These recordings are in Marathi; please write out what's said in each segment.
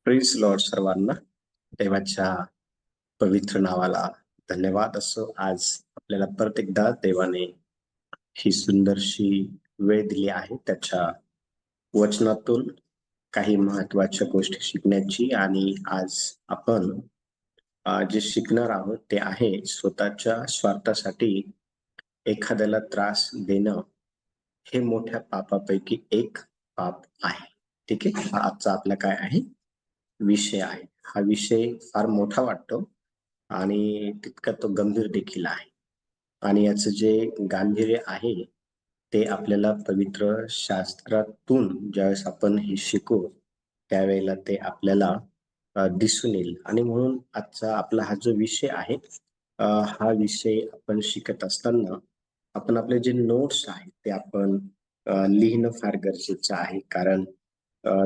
प्रेज लॉर्ड सर्वांना. देवाच्या पवित्र नावाला धन्यवाद असो. आज आपल्याला परत एकदा देवाने ही सुंदरशी वेळ दिली आहे त्याच्या वचनातून काही महत्वाच्या गोष्टी शिकण्याची. आणि आज आपण जे शिकणार आहोत ते आहे स्वतःच्या स्वार्थासाठी एखाद्याला त्रास देणं हे मोठ्या पापापैकी एक पाप आहे. ठीक आहे, हा आजचा आपला काय आहे विषय आहे. हा विषय फार मोठा वाटतो आणि तितका तो गंभीर देखील आहे. आणि याचं जे गांभीर्य आहे ते आपल्याला पवित्र शास्त्रातून ज्यावेळेस आपण हे शिकू त्यावेळेला ते आपल्याला दिसून येईल. आणि म्हणून आजचा आपला हा जो विषय आहे हा विषय आपण शिकत असताना आपण आपले जे नोट्स आहेत ते आपण लिहिणं फार गरजेचं आहे. कारण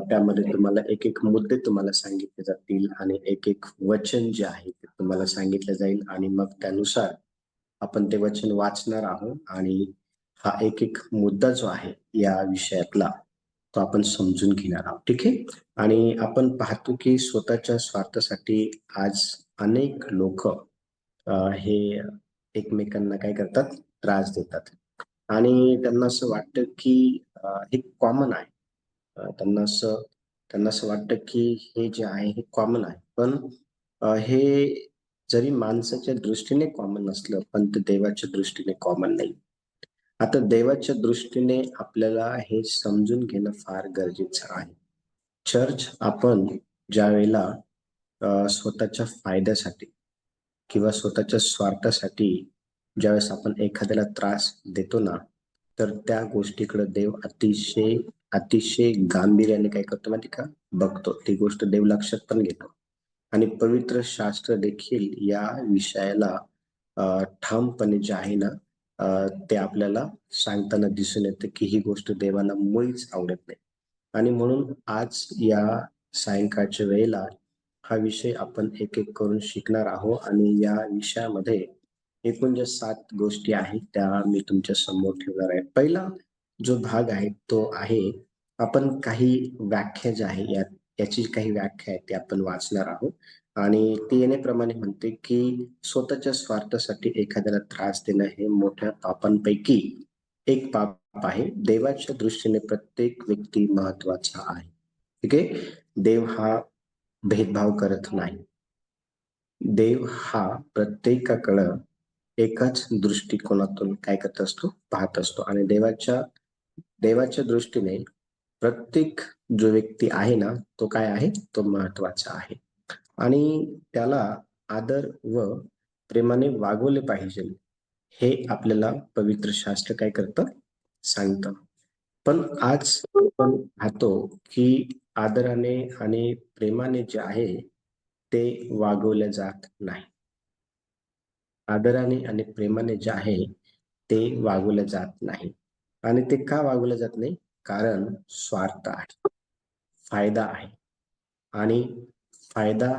त्यामध्ये तुम्हाला एक एक मुद्दे तुम्हाला सांगितले जातील आणि एक एक वचन जे आहे ते तुम्हाला सांगितलं जाईल आणि मग त्यानुसार आपण ते वचन वाचणार आहोत आणि हा एक एक मुद्दा जो आहे या विषयातला तो आपण समजून घेणार आहोत. ठीक आहे. आणि आपण पाहतो की स्वतःच्या स्वार्थासाठी आज अनेक लोक हे एकमेकांना काय करतात, त्रास देतात आणि त्यांना असं वाटतं की हे कॉमन आहे. त्यांना असं वाटतं की हे जे आहे हे कॉमन आहे. पण हे जरी माणसाच्या दृष्टीने कॉमन नसलं पण ते देवाच्या दृष्टीने कॉमन नाही. आता देवाच्या दृष्टीने आपल्याला हे समजून घेणं फार गरजेचं आहे. चर्च आपण ज्या वेळेला स्वतःच्या फायद्यासाठी किंवा स्वतःच्या स्वार्थासाठी ज्यावेळेस आपण एखाद्याला त्रास देतो ना, तर त्या गोष्टीकडे देव अतिशय अतिशय गांभीर्याने काय करतो माहिती का, बघतो. ती गोष्ट देव लक्षात पण घेतो आणि पवित्र शास्त्र देखील या विषयाला ठामपणे जे आहे ना ते आपल्याला सांगताना दिसून येतं की ही गोष्ट देवाला मुळीच आवडत नाही. आणि म्हणून आज या सायंकाळच्या वेळेला हा विषय आपण एक एक करून शिकणार आहोत. आणि या विषयामध्ये एकूण ज्या 7 गोष्टी आहेत त्या मी तुमच्या समोर ठेवणार आहे. पहिला जो भाग आहे तो आहे आपण काही व्याख्या ज्या आहे याची काही व्याख्या आहे ती आपण वाचणार आहोत. आणि ती येण्याप्रमाणे म्हणते की स्वतःच्या स्वार्थासाठी एखाद्याला त्रास देणं हे मोठ्या पापांपैकी एक पाप आहे. देवाच्या दृष्टीने प्रत्येक व्यक्ती महत्वाचा आहे. ठीक आहे. देव हा भेदभाव करत नाही. देव हा प्रत्येकाकडं एकाच दृष्टिकोनातून काय करत असतो, पाहत असतो. आणि देवाच्या दृष्टीने प्रत्येक जो व्यक्ती आहे ना तो काय आहे, तो महत्वाचा आहे आणि त्याला आदर व प्रेमाने वागवले पाहिजे हे आपल्याला पवित्र शास्त्र काय करतं, सांगतं. पण आज आपण पाहतो की आदराने आणि प्रेमाने जे आहे ते वागवले जात नाही. आदराने आणि प्रेमाने जे आहे ते वागवलं जात नाही. आणि ते का वागवलं जात नाही? कारण स्वार्थ आहे, फायदा आहे. आणि फायदा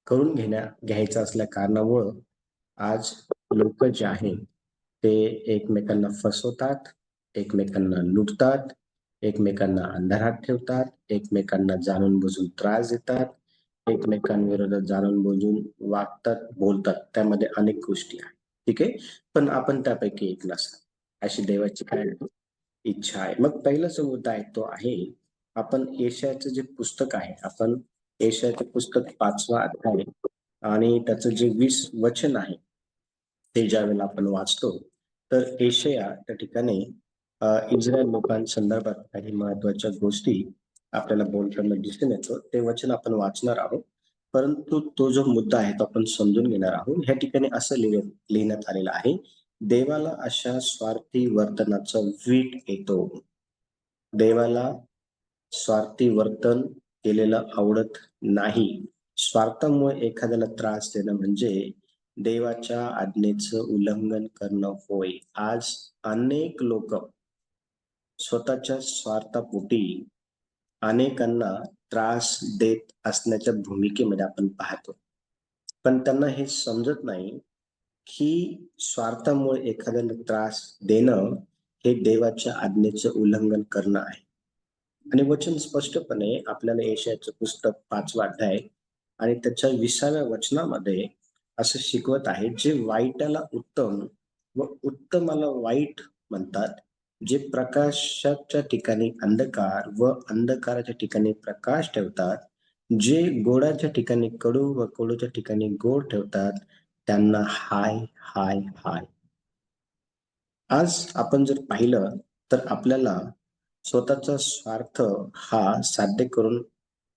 करून घ्यायचा असल्या कारणामुळं आज लोक जे आहे ते एकमेकांना फसवतात, एकमेकांना लुटतात, एकमेकांना अंधारात ठेवतात, एकमेकांना जाणून बुजून त्रास देतात, एकमेकांविरोधात जाणून बुजून वागतात, बोलतात. त्यामध्ये अनेक गोष्टी आहेत. ठीक आहे. पण आपण त्यापैकी एक नसा अशी देवाची काय इच्छा आहे. मग पहिला जो मुद्दा आहे तो आहे आपण यशायाचं जे पुस्तक आहे, आपण यशायाचं पुस्तक 5वा अध्याय आणि त्याचं जे 20 वचन आहे ते ज्या वेळेला आपण वाचतो तर यशाया त्या ठिकाणी इस्रायल लोकांसंदर्भात काही महत्वाच्या गोष्टी आपल्याला बोलताना दिसून येतो. ते वचन आपण वाचणार आहोत. परंतु तो जो मुद्दा आहे तो आपण समजून घेणार आहोत. ह्या ठिकाणी असं लिहिण्यात आलेलं आहे, देवाला अशा स्वार्थी वर्तनाचा वीट येतो. देवाला स्वार्थी वर्तन केलेलं आवडत नाही. स्वार्थामुळे एखाद्याला त्रास देणं म्हणजे देवाच्या आज्ञेचं उल्लंघन करणं होय. आज अनेक लोक स्वतःच्या स्वार्थापोटी अनेकांना त्रास देत असण्याच्या भूमिकेमध्ये आपण पाहतो. पण त्यांना हे समजत नाही की स्वार्थामुळे एखाद्याला त्रास देणं हे देवाच्या आज्ञेचं उल्लंघन करणं आहे. आणि वचन स्पष्टपणे आपल्याला यशायाचं पुस्तक 5वा अध्याय आणि त्याच्या 20व्या वचनामध्ये असं शिकवत आहे, जे वाईटाला उत्तम व उत्तमाला वाईट म्हणतात, जे प्रकाशाच्या ठिकाणी अंधकार व अंधकाराच्या ठिकाणी प्रकाश ठेवतात, जे गोडाच्या ठिकाणी कडू व कडूच्या ठिकाणी गोड ठेवतात, त्यांना हाय हाय हाय. आज आपण जर पाहिलं तर आपल्याला स्वतःचा स्वार्थ हा साध्य करून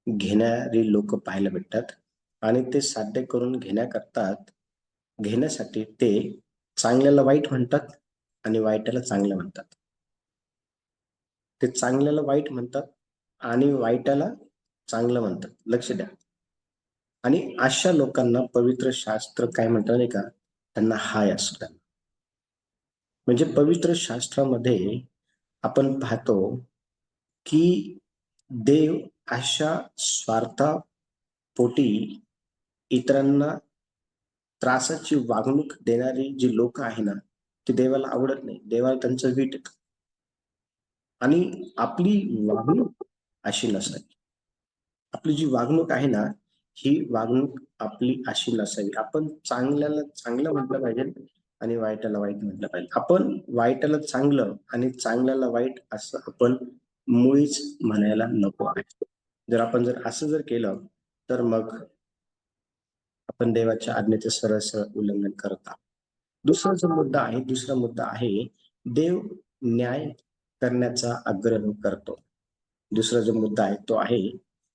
घेणारी लोक पाहायला भेटतात आणि ते साध्य करून घेण्यासाठी ते चांगल्याला वाईट म्हणतात आणि वाईटाला चांगलं म्हणतात. ते चांगल्याला वाईट म्हणतात आणि वाईटाला चांगलं म्हणतात. लक्ष द्या. आणि अशा लोकांना पवित्र शास्त्र काय म्हणतात नाही का, त्यांना हाय असतात. म्हणजे पवित्र शास्त्रामध्ये आपण पाहतो की देव अशा स्वार्थापोटी इतरांना त्रासाची वागणूक देणारी जी लोक आहे ना, ती देवाला आवडत नाही. देवाला त्यांचं वीट येतं. आणि आपली वागणूक अशी नसावी. आपली जी वागणूक आहे ना, ही वागणूक आपली अशी नसावी. आपण चांगल्याला चांगलं म्हटलं पाहिजे आणि वाईटाला वाईट म्हटलं पाहिजे. आपण वाईटाला चांगलं आणि चांगल्याला वाईट असं आपण मुळीच म्हणायला नको आहे. जर असं केलं तर मग आपण देवाच्या आज्ञेचं सरळ सरळ उल्लंघन करत आहोत. दुसरा मुद्दा आहे, देव न्याय करण्याचा आग्रह करतो. दुसरा जो मुद्दा आहे तो आहे,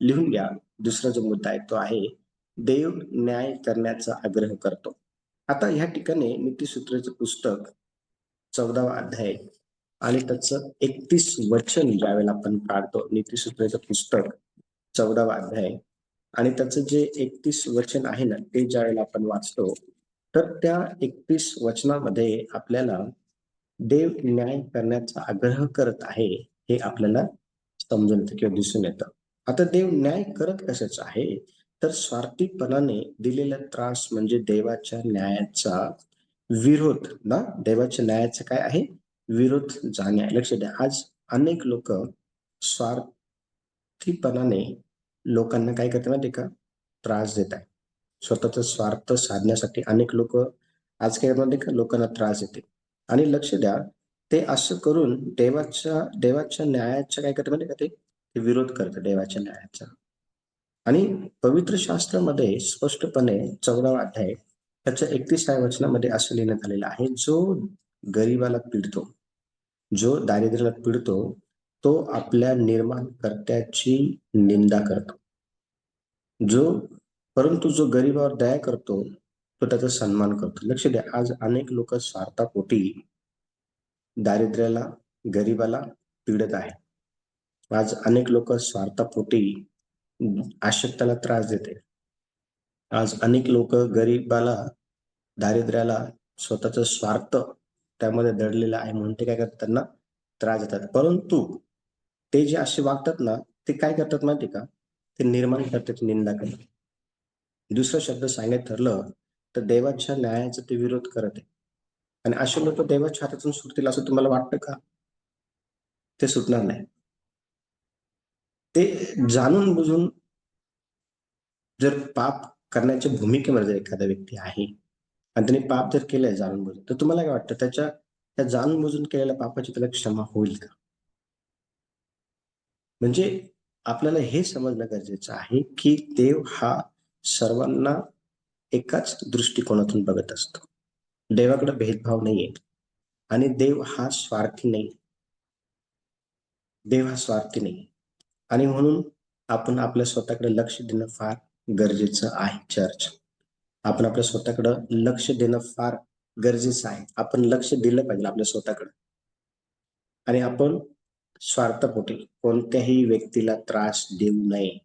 लिहून घ्या. दुसरा जो मुद्दा आहे तो आहे, देव न्याय करण्याचा आग्रह करतो. आता ह्या ठिकाणी नीतिसूत्राचं पुस्तक 14वा अध्याय आणि त्याचं 31 वचन ज्यावेळेला आपण काढतो, नीतिसूत्राचं पुस्तक 14वा अध्याय आणि त्याचं जे 31 वचन आहे ना, ते ज्यावेळेला आपण वाचतो, तर त्या 31 वचनामध्ये आपल्याला देव न्याय करण्याचा आग्रह करत आहे हे आपल्याला समजून येतं किंवा दिसून येतं. आता देव न्याय करत कशाचा आहे, तर स्वार्थीपणाने दिलेला त्रास म्हणजे देवाच्या न्यायाचा विरोध ना, देवाच्या न्यायाचा काय आहे, विरोध जाणे. लक्ष द्या, आज अनेक लोक स्वार्थीपणाने लोकांना काय करतात माहिती का, त्रास देत आहे. स्वतःचा स्वार्थ साधण्यासाठी अनेक लोक आज काय करतात का, लोकांना त्रास देते. आणि लक्ष द्या, ते असं करून देवाच्या न्यायाचा काय करतात माहिती का, ते विरोध करतात देवाच्या न्यायाचा. आणि पवित्र शास्त्रामध्ये स्पष्टपणे 14वा अध्याय त्याच्या 31व्या वचनामध्ये असं लिहिण्यात आलेलं आहे, जो गरीबाला पिडतो, जो दारिद्र्याला पिडतो, तो आपल्या निर्माणकर्त्याची निंदा करतो. परंतु जो गरीबावर दया करतो, तो त्याचा सन्मान करतो. लक्ष द्या, आज अनेक लोक स्वार्थापोटी दारिद्र्याला, गरीबाला पीडत आहे. आज अनेक लोक स्वार्थापोटी अशक्ताला त्रास देते. आज अनेक लोक गरीबाला, दारिद्र्याला स्वतःचा स्वार्थ त्यामध्ये दडलेला आहे म्हणून ते काय करतात, त्यांना त्रास देतात. परंतु ते जे असे वागतात ना, ते काय करतात माहिती का, ते निर्माणकर्त्याची निंदा करतात. दुसरं शब्द सांगायचं ठरलं तर देवाच्या न्यायाचा ते विरोध करत आहे. आणि असे लोक देवाच्या हातातून सुटतील असं तुम्हाला वाटतं का? ते सुटणार नाही. ते जाणून बुजून जर पाप करण्याच्या भूमिकेमध्ये जर एखादा व्यक्ती आहे आणि त्याने पाप जर केलंय जाणून बुजून, तर तुम्हाला काय वाटतं, त्या जाणून बुजून केलेल्या पापाची त्याला क्षमा होईल का? म्हणजे आपल्याला हे समजणं गरजेचं आहे की देव हा सर्वांना एकाच दृष्टिकोनातून बघत असतो. देवाकडे भेदभाव नाहीये आणि देव हा स्वार्थी नाही. देव हा स्वार्थी नाही. आणि म्हणून आपण आपल्या स्वतःकडे लक्ष देणं फार गरजेचं आहे. चर्च, आपण आपल्या स्वतःकडे लक्ष देणं फार गरजेचं आहे. आपण लक्ष दिलं पाहिजे आपल्या स्वतःकडे. आणि आपण स्वार्थापोटी कोणत्याही व्यक्तीला त्रास देऊ नये,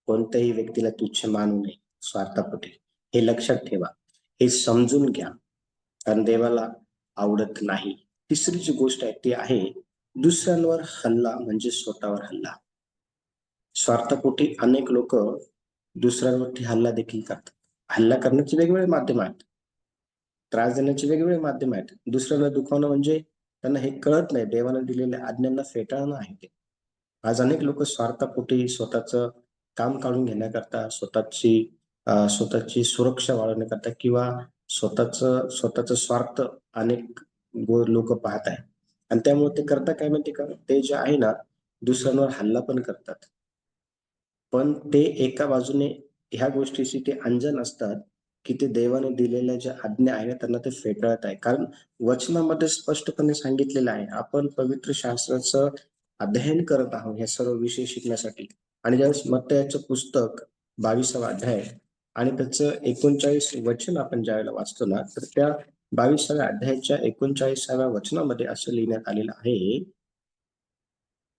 कोणत्याही व्यक्तीला तुच्छ मानू नये स्वार्थापोटी. हे लक्षात ठेवा, हे समजून घ्या, कारण देवाला आवडत नाही. तिसरी जी गोष्ट आहे ती आहे, दुसऱ्यांवर हल्ला म्हणजे स्वतःवर हल्ला. स्वार्थापोटी अनेक लोक दुसऱ्यांवरती हल्ला देखील करतात. हल्ला करण्याचे वेगवेगळे माध्यम आहेत, त्रास देण्याचे वेगवेगळे माध्यम आहेत. दुसऱ्यांना दुखावणं म्हणजे त्यांना हे कळत नाही, देवाने दिलेल्या आज्ञांना फेटाळणं आहे ते. आज अनेक लोक स्वार्थापोटी स्वतःचं काम काढून घेण्याकरता, स्वतःची सुरक्षा वाढवण्याकरता किंवा स्वतःचा स्वार्थ अनेक लोक पाहत आहेत. आणि त्यामुळे ते करता काय माहिती का, ते जे आहे ना, दुसऱ्यांवर हल्ला पण करतात. पण ते एका बाजूने ह्या गोष्टीशी ते अंजन असतात, की ते देवाने दिलेल्या ज्या आज्ञा आहेत त्यांना ते फेटाळत आहे. कारण वचनामध्ये स्पष्टपणे सांगितलेलं आहे. आपण पवित्र शास्त्राचं अध्ययन करत आहोत हे सर्व विषय शिकण्यासाठी. आणि ज्यावेळेस मत्तयाचं पुस्तक 22वा अध्याय आणि त्याचं 39 वचन आपण ज्यावेळेला वाचतो ना, तर त्या 22व्या अध्यायाच्या 39व्या वचनामध्ये असं लिहिण्यात आलेलं आहे,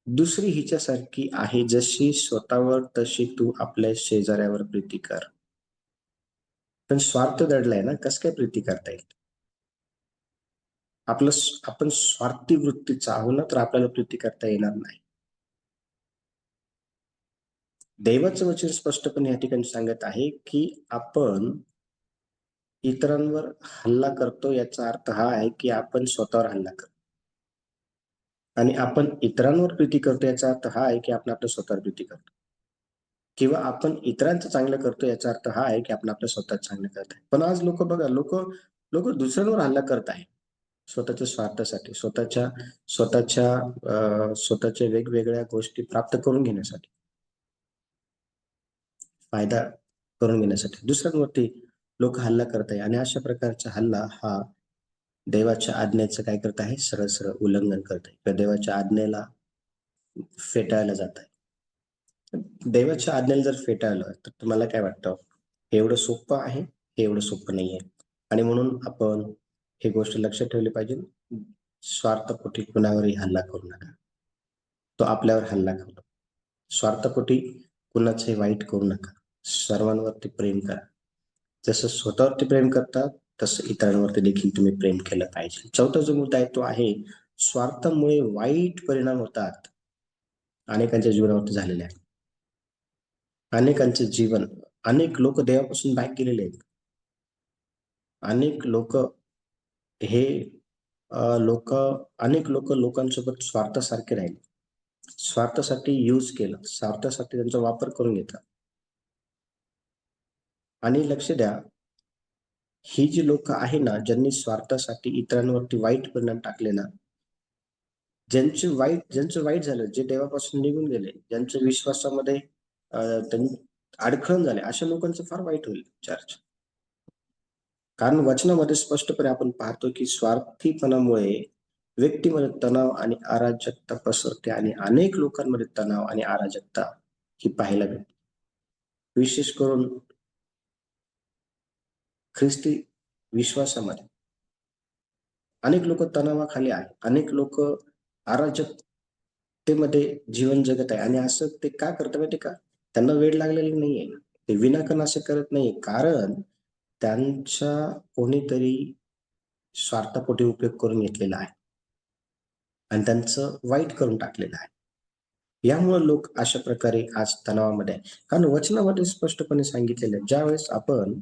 दुसरी हिच्यासारखी आहे, जशी स्वतःवर तशी तू आपल्या शेजाऱ्यावर प्रीती कर. पण स्वार्थ दडलाय ना, कसं काय प्रीती करता येईल? आपण स्वार्थी वृत्तीचा आहोत ना, तर आपल्याला प्रीती करता येणार नाही. देवाचं वचन स्पष्टपणे या ठिकाणी सांगत आहे, की आपण इतरांवर हल्ला करतो याचा अर्थ हा आहे, की आपण स्वतःवर हल्ला करतो. आणि आपण इतरांवर प्रीती करतो याचा अर्थ हा आहे, की आपण आपल्या स्वतःवर प्रीती करतो. किंवा आपण इतरांचं चांगलं करतो याचा अर्थ हा आहे, की आपण आपलं स्वतःच चांगलं करत आहे. पण आज लोकं बघा, लोकं लोकं दुसऱ्यांवर हल्ला करत आहे. स्वतःच्या स्वार्थासाठी, स्वतःच्या वेगवेगळ्या गोष्टी प्राप्त करून घेण्यासाठी, फायदा करून घेण्यासाठी दुसऱ्यांवरती लोकं हल्ला करत आहे आणि अशा प्रकारचा हल्ला हा देवाच्या आज्ञेचं काय करत आहे? सरळ-सरळ उल्लंघन करत आहे. तर देवाच्या आज्ञेला फेटाळलं जात आहे. देवाच्या आज्ञेला जर फेटाळलं, तर तुम्हाला काय वाटतं? हे एवढं सोपं आहे? हे एवढं सोपं नाहीये. आणि म्हणून आपण ही गोष्ट लक्षात ठेवली पाहिजे. स्वार्थपोटी कुणावरही हल्ला करू नका. तो आपल्यावर हल्ला करतो. स्वार्थपोटी कुणाचंही वाईट करू नका. सर्वांवरती प्रेम करा. जसं स्वतःवरती प्रेम करतात, तसं इतरांवरती देखील तुम्ही प्रेम केलं पाहिजे. चौथा जो मुद्दा आहे तो आहे, स्वार्थामुळे वाईट परिणाम होतात. अनेकांच्या जीवनावरती झालेले आहेत. अनेकांचे जीवन अनेक लोक देवापासून बाहेर गेलेले आहेत. अनेक लोक हे लोक अनेक लोकांसोबत स्वार्थासारखे राहिले. स्वार्थासाठी यूज केलं. स्वार्थासाठी त्यांचा वापर करून घेतला. आणि लक्ष द्या, ही जी लोक आहे ना, ज्यांनी स्वार्थासाठी इतरांवरती वाईट परिणाम टाकले ना, ज्यांचं वाईट झालं, जे देवापासून निघून गेले, ज्यांच्या विश्वासामध्ये त्यांनी अडखळण झाले, अशा लोकांचं फार वाईट होईल चर्च. कारण वचनामध्ये स्पष्टपणे आपण पाहतो, की स्वार्थीपणामुळे व्यक्तीमध्ये तणाव आणि अराजकता पसरते आणि अनेक लोकांमध्ये तणाव आणि अराजकता ही पाहायला मिळते. विशेष करून ख्रिस्ती विश्वासामध्ये अनेक लोक तणावाखाली आहेत. अनेक लोक अराजकतेमध्ये जीवन जगत आहे आणि असं ते का करतात माहिती का? त्यांना वेड लागलेलं नाहीये. ते विनाकारण असं करत नाहीये. कारण त्यांचा कोणीतरी स्वार्थापोटी उपयोग करून घेतलेला आहे आणि त्यांचं वाईट करून टाकलेलं आहे. यामुळे लोक अशा प्रकारे आज तणावामध्ये आहे. कारण वचनामध्ये स्पष्टपणे सांगितलेलं आहे, ज्यावेळेस आपण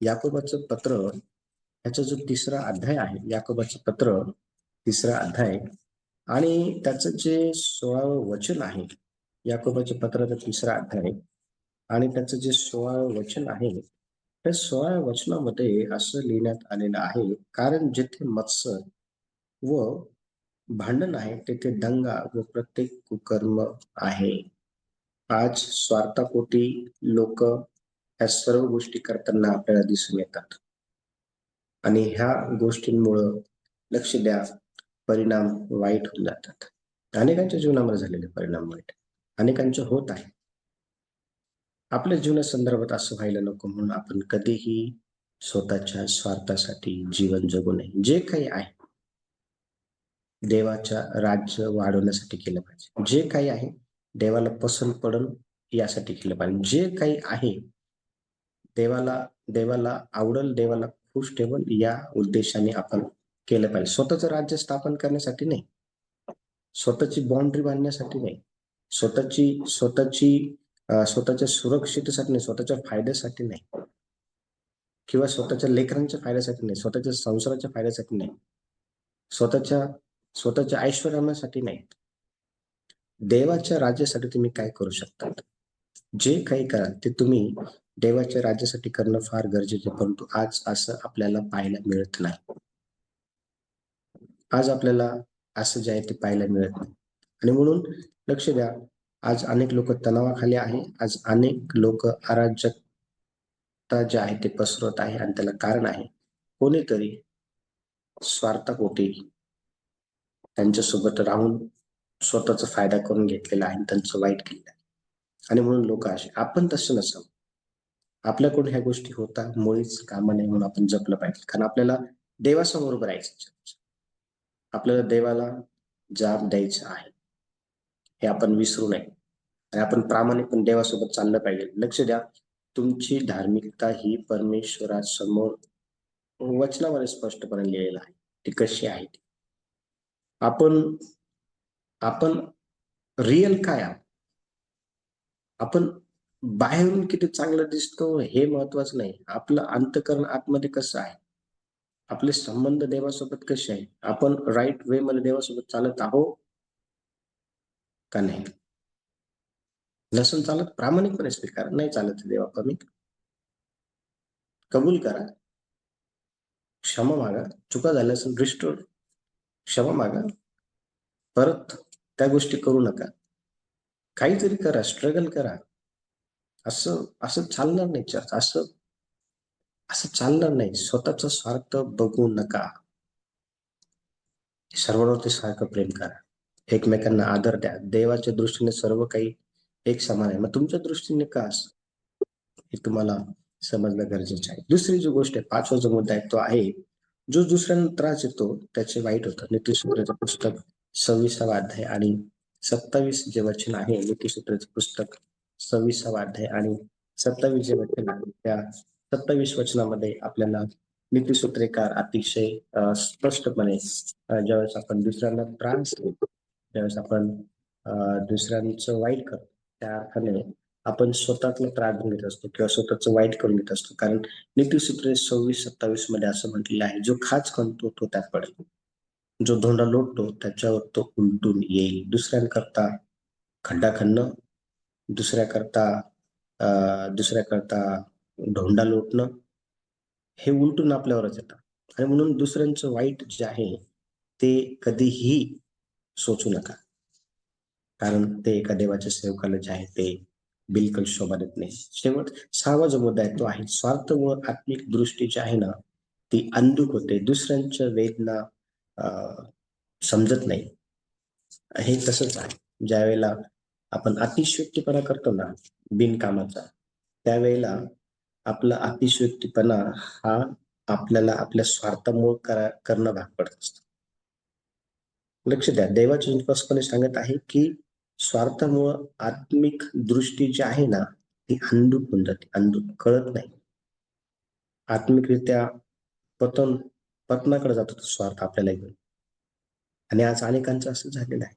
याकोबाचं पत्र ह्याचा जो 3रा अध्याय आहे, याकोबाचं पत्र 3रा अध्याय आणि त्याचं जे 16वं वचन आहे, याकोबाच्या पत्राचा 3रा अध्याय आणि त्याचं जे 16वं वचन आहे, त्या 16व्या वचनामध्ये असं लिहिण्यात आलेलं आहे, कारण जिथे मत्सर व भांडण आहे, तेथे दंगा व प्रत्येक कुकर्म आहे. आज स्वार्थापोटी लोक ह्या सर्व गोष्टी करताना आपल्याला दिसून येतात. आणि ह्या गोष्टींमुळं लक्ष द्या, परिणाम वाईट होऊन जातात. अनेकांच्या जीवनामध्ये झालेले परिणाम वाईट. अनेकांचे होत आहे. आपल्या जीवनासंदर्भात असं व्हायला नको म्हणून आपण कधीही स्वतःच्या स्वार्थासाठी जीवन जगू नये. जे काही आहे, देवाच्या राज्य वाढवण्यासाठी केलं पाहिजे. जे काही आहे, देवाला पसंत पडेल यासाठी केलं पाहिजे. जे काही आहे, देवाला देवाला आवडेल, देवाला खुश ठेवेल या उद्देशाने आपण केलं पाहिजे. स्वतःचं राज्य स्थापन करण्यासाठी नाही. स्वतःची बाउंडरी बांधण्यासाठी नाही. स्वतःची स्वतःची स्वतःच्या सुरक्षिततेसाठी नाही, स्वतःच्या फायद्यासाठी नाही किंवा स्वतःच्या लेकरांच्या फायद्यासाठी नाही, स्वतःच्या संसाराच्या फायद्यासाठी नाही, स्वतःच्या स्वतःच्या ऐश्वर्यासाठी नाही. देवाच्या राज्यासाठी तुम्ही काय करू शकता? जे काही कराल ते तुम्ही देवाच्या राज्यासाठी करणं फार गरजेचं आहे. परंतु आज असं आपल्याला पाहायला मिळत नाही. आज आपल्याला असं जे आहे ते पाहायला मिळत नाही. आणि म्हणून लक्ष द्या, आज अनेक लोक तणावाखाली आहे. आज अनेक लोक अराजकता जे आहे ते पसरवत आहे आणि त्याला कारण आहे कोणीतरी स्वार्थापोटी त्यांच्यासोबत राहून स्वतःचा फायदा करून घेतलेला आहे, त्यांचं वाईट केलेलं आहे. आणि म्हणून लोक असे. आपण तसं नसावं. आपल्याकडून ह्या गोष्टी होता मुळीच कामा नये म्हणून आपण जपलं पाहिजे. कारण आपल्याला देवासमोर उभं राहायचं. आपल्याला देवाला जाब द्यायचा आहे, हे आपण विसरू नये. आणि आपण प्रामाणिकपणे देवासोबत चाललं पाहिजे. लक्ष द्या, तुमची धार्मिकता ही परमेश्वरासमोर वचनामध्ये स्पष्टपणे लिहिलेलं आहे. ती कशी आहे ती. आपण आपण रिअल काय आहात? आपण बाहेरून किती चांगलं दिसतो हे महत्वाचं नाही. आपलं अंतःकरण आतमध्ये कसं आहे? आपले संबंध देवासोबत कसे आहेत? आपण राईट वे मध्ये देवासोबत चालत आहोत का नाही? नसून चालत प्रामाणिकपणे स्वीकार नाही चालत देवा कमी कबूल करा, क्षमा मागा, चुका झाल्या असेल रिस्टोर, क्षमा मागा, परत त्या गोष्टी करू नका. काहीतरी करा, स्ट्रगल करा. असं असं चालणार नाही चर्च. असं असं चालणार नाही. स्वतःचा स्वार्थ बघू नका. सर्वांवरती सारखं प्रेम करा. एकमेकांना आदर द्या. देवाच्या दृष्टीने सर्व काही एक समान आहे. मग तुमच्या दृष्टीने का असं? हे तुम्हाला समजणं गरजेचं आहे. दुसरी जी गोष्ट आहे, 5वा जो मुद्दा आहे तो आहे, जो दुसऱ्यांना त्रास देतो त्याचे वाईट होतं. नीतिसूत्राचं पुस्तक 26वा अध्याय आणि 27 जे वचन आहे, नीतिसूत्राचं पुस्तक 26वा अध्याय आणि 27 जे वचन आहे, त्या 27 वचनामध्ये आपल्याला नीतिसूत्रेकार अतिशय स्पष्टपणे ज्यावेळेस आपण दुसऱ्यांना त्रास देतो, ज्यावेळेस आपण दुसऱ्यांचं वाईट करतो, त्या अर्थाने आपण स्वतःला त्रास देऊन घेत असतो किंवा स्वतःचं वाईट करून घेत असतो. कारण नीतिसूत्रे 26-27 मध्ये असं म्हटलेलं आहे, जो खाच खणतो तो त्यात पडेल, जो धोंडा लोटतो त्याच्यावर तो उलटून येईल. दुसऱ्यांकरता खड्डा खणणं, दुसऱ्याकरता धोंडा लोटणं, हे उलटून आपल्यावरच येतं. आणि म्हणून दुसऱ्यांचं वाईट जे आहे ते कधीही सोचू नका. कारण ते एका देवाच्या सेवकाला जे आहे ते बिलकुल शोभा देत नाही. शेवट 6वा जो मुद्दा आहे तो आहे स्वार्थ व आत्मिक दृष्टी जी आहे ना, ती अंधुक होते. दुसऱ्यांच्या वेदना समजत नाही. हे तसंच आहे. ज्यावेळेला आपण अतिशयोक्तीपणा करतो ना बिनकामाचा, त्यावेळेला आपला अतिशयोक्तीपणा हा आपल्याला आपल्या स्वार्थामुळे करणं भाग पडत असतं. लक्ष द्या, देवाचे स्पष्टपणे सांगत आहे की स्वार्थामुळं आत्मिक दृष्टी जी आहे ना ती अंधुक होऊन जाते. अंधुक कळत नाही. आत्मिकरित्या पतन पतनाकडे जातो तो स्वार्थ आपल्याला घेऊन. आणि आज अनेकांचं असं झालेलं आहे.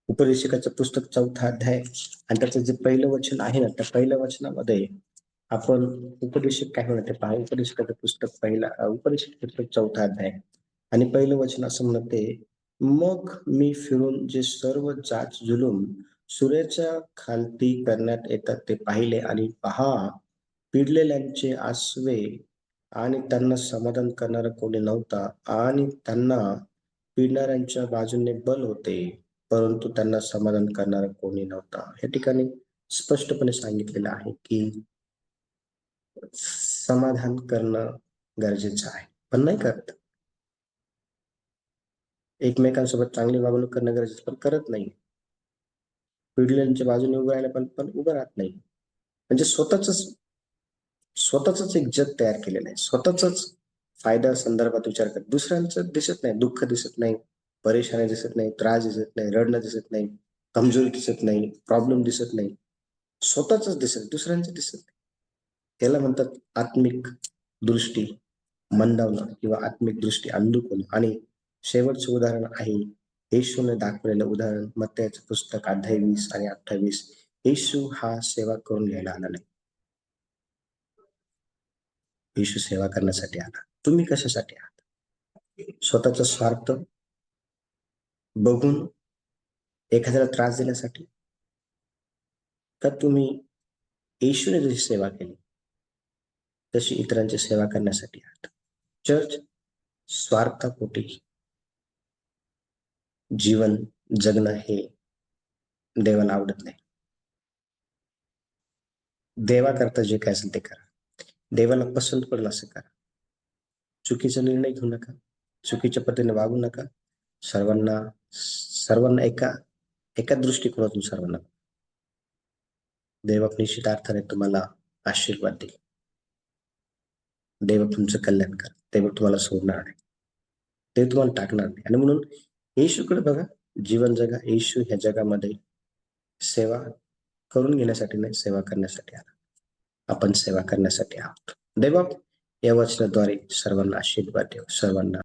उपदेशकाचं पुस्तक 4था अध्याय आणि त्याचं जे पहिलं वचन आहे ना, त्या पहिल्या वचनामध्ये आपण उपदेशक काय म्हणते पहा. उपदेशकाचं पुस्तक उपदेशक पुस्तक 4था अध्याय आणि पहिलं वचन असं म्हणते, मग मी फिरून जे सर्व जाच जुलूम सूर्याच्या खालती करण्यात येतात ते पाहिले आणि पहा, पिडलेल्यांचे आसवे आणि त्यांना समाधान करणारा कोणी नव्हता आणि त्यांना पिडणाऱ्यांच्या बाजूने बल होते, परंतु त्यांना समाधान करणारा कोणी नव्हता. या ठिकाणी स्पष्टपणे सांगितलेलं आहे की समाधान करणं गरजेचं आहे, पण नाही करत. एकमेकांसोबत चांगली वागणूक करणं गरजेचं, पण करत नाही. पिढीच्या बाजूने उभं राहायला पण उभं राहत नाही. म्हणजे स्वतःच एक जग तयार केलेलं आहे. स्वतःच फायदा संदर्भात विचार करत. दुसऱ्यांचं दिसत नाही, दुःख दिसत नाही, परेशानी दिसत नाही, त्रास दिसत नाही, रडणं दिसत नाही, कमजोरी दिसत नाही, प्रॉब्लेम दिसत नाही. स्वतःच दिसत, दुसऱ्यांचं दिसत नाही. त्याला म्हणतात आत्मिक दृष्टी मंदावणं किंवा आत्मिक दृष्टी अंधुक होणं. आणि शेवटचं उदाहरण आहे येशूने दाखवलेलं उदाहरण, मत्तयाचं पुस्तक अध्याय 20 आणि 28. येशू हा सेवा करून घ्यायला आला नाही. येशू सेवा करण्यासाठी आला. तुम्ही कशासाठी आहात? स्वतःचा स्वार्थ बघून एखाद्याला त्रास देण्यासाठी? का तुम्ही येशूने जशी सेवा केली तशी इतरांची सेवा करण्यासाठी आहात? चर्च, स्वार्थापोटी जीवन जगणं हे देवाला आवडत नाही. देवाकरता जे काय असेल ते करा. देवाला पसंत पडेल असं करा. चुकीचा निर्णय घेऊ नका. चुकीच्या पद्धतीने वागू नका. सर्वांना सर्वांना एका एका दृष्टिकोनातून सर्वांना. देव निश्चित अर्थाने तुम्हाला आशीर्वाद देईल. देव तुमचं कल्याण करेल. देव तुम्हाला सोडणार नाही. ते तुम्हाला टाकणार नाही. आणि म्हणून येशूकडे बघा, जीवन जगा. येशू ह्या जगामध्ये सेवा करून घेण्यासाठी नाही, सेवा करण्यासाठी आला. आपण सेवा करण्यासाठी आहोत. देवा या वचनाद्वारे सर्वांना आशीर्वाद देव. सर्वांना